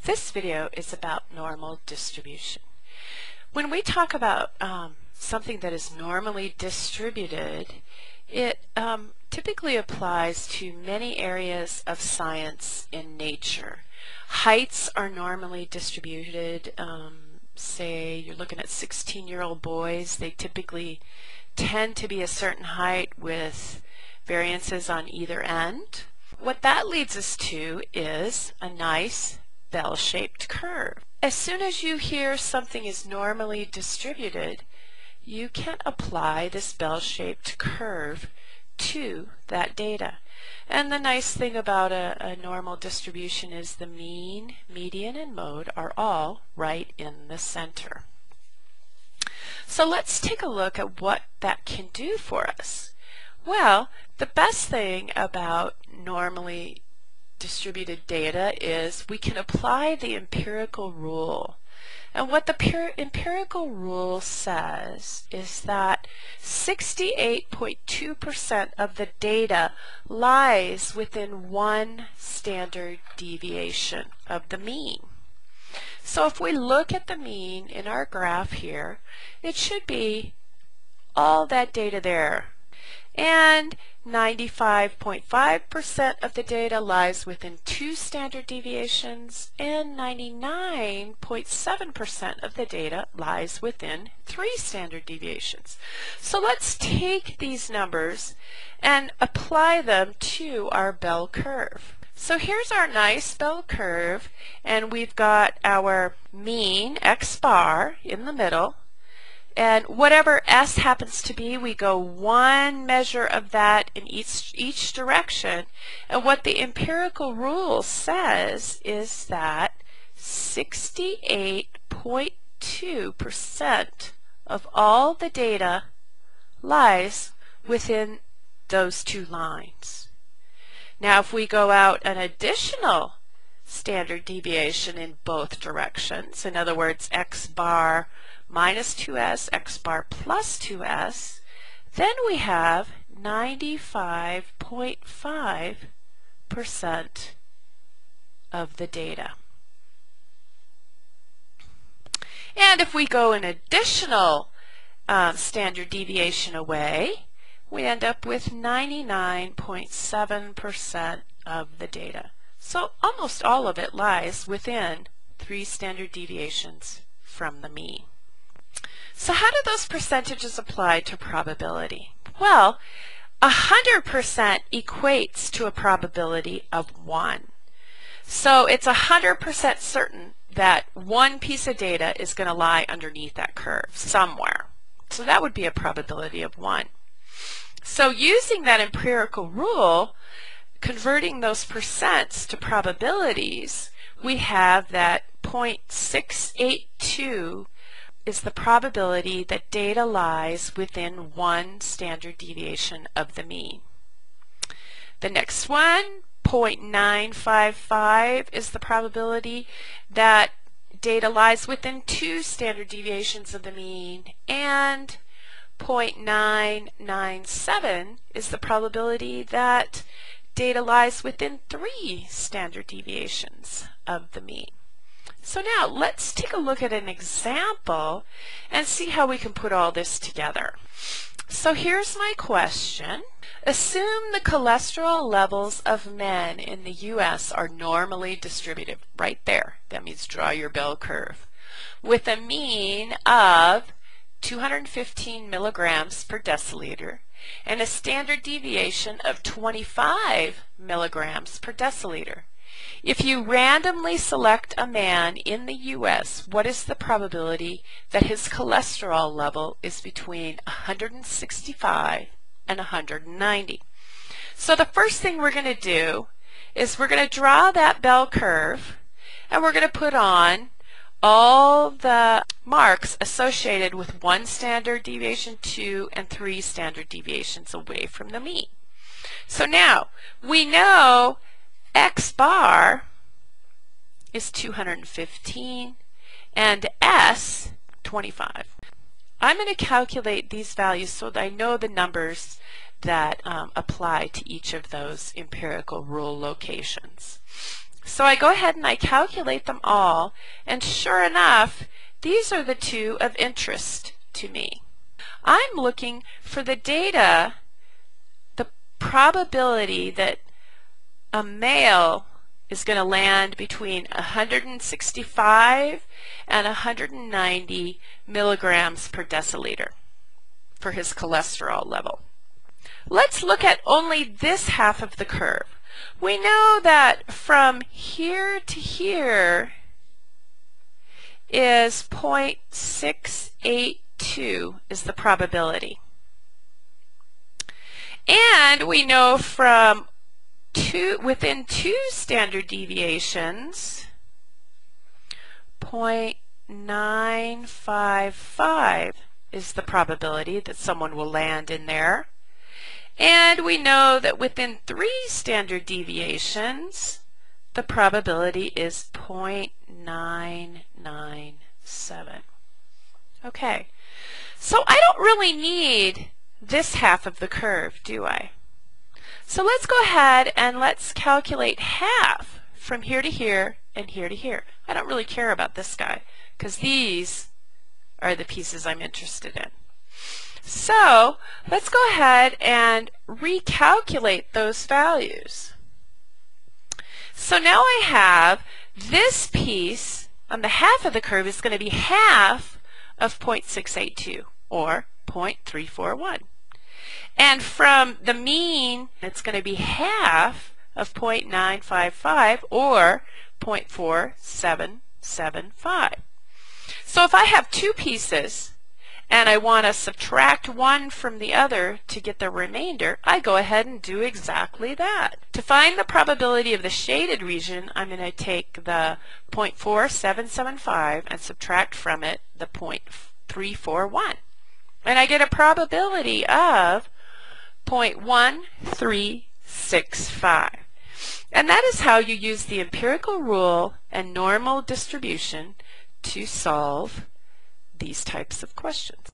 This video is about normal distribution. When we talk about something that is normally distributed, it typically applies to many areas of science in nature. Heights are normally distributed. Say you're looking at 16-year-old boys, they typically tend to be a certain height with variances on either end. What that leads us to is a nice bell-shaped curve. As soon as you hear something is normally distributed, you can apply this bell-shaped curve to that data. And the nice thing about a normal distribution is the mean, median, and mode are all right in the center. So let's take a look at what that can do for us. Well, the best thing about normally distributed data is we can apply the empirical rule. And what the empirical rule says is that 68.2% of the data lies within one standard deviation of the mean. So if we look at the mean in our graph here, it should be all that data there. And 95.5% of the data lies within 2 standard deviations, and 99.7% of the data lies within 3 standard deviations. So let's take these numbers and apply them to our bell curve. So here's our nice bell curve, and we've got our mean, x bar, in the middle. And whatever S happens to be, we go one measure of that in each direction. And what the empirical rule says is that 68.2% of all the data lies within those 2 lines. Now if we go out an additional standard deviation in both directions, in other words, x bar minus 2s, x bar plus 2s, then we have 95.5% of the data. And if we go an additional standard deviation away, we end up with 99.7% of the data. So almost all of it lies within 3 standard deviations from the mean. So how do those percentages apply to probability? Well, 100% equates to a probability of 1. So it's 100% certain that one piece of data is going to lie underneath that curve somewhere. So that would be a probability of 1. So using that empirical rule, converting those percents to probabilities, we have that 0.682 is the probability that data lies within 1 standard deviation of the mean. The next one, 0.955, is the probability that data lies within 2 standard deviations of the mean, and 0.997 is the probability that data lies within 3 standard deviations of the mean. So now let's take a look at an example and see how we can put all this together. So here's my question. Assume the cholesterol levels of men in the U.S. are normally distributed. Right there. That means draw your bell curve. With a mean of 215 milligrams per deciliter and a standard deviation of 25 milligrams per deciliter. If you randomly select a man in the U.S., what is the probability that his cholesterol level is between 165 and 190? So the first thing we're going to do is we're going to draw that bell curve, and we're going to put on all the marks associated with 1 standard deviation, 2, and 3 standard deviations away from the mean. So now we know x bar is 215 and S 25. I'm going to calculate these values so that I know the numbers that apply to each of those empirical rule locations. So I go ahead and I calculate them all, and sure enough, these are the two of interest to me. I'm looking for the data, the probability that a male is going to land between 165 and 190 milligrams per deciliter for his cholesterol level. Let's look at only this half of the curve. We know that from here to here is 0.682 is the probability. And we know from within 2 standard deviations, 0.955 is the probability that someone will land in there. And we know that within 3 standard deviations, the probability is 0.997. Okay, so I don't really need this half of the curve, do I? So let's go ahead and let's calculate half from here to here and here to here. I don't really care about this guy because these are the pieces I'm interested in. So let's go ahead and recalculate those values. So now I have this piece on the half of the curve is going to be half of 0.682 or 0.341. And from the mean, it's going to be half of 0.955 or 0.4775. So if I have 2 pieces and I want to subtract one from the other to get the remainder, I go ahead and do exactly that. To find the probability of the shaded region, I'm going to take the 0.4775 and subtract from it the 0.341. And I get a probability of 0.1365. And that is how you use the empirical rule and normal distribution to solve these types of questions.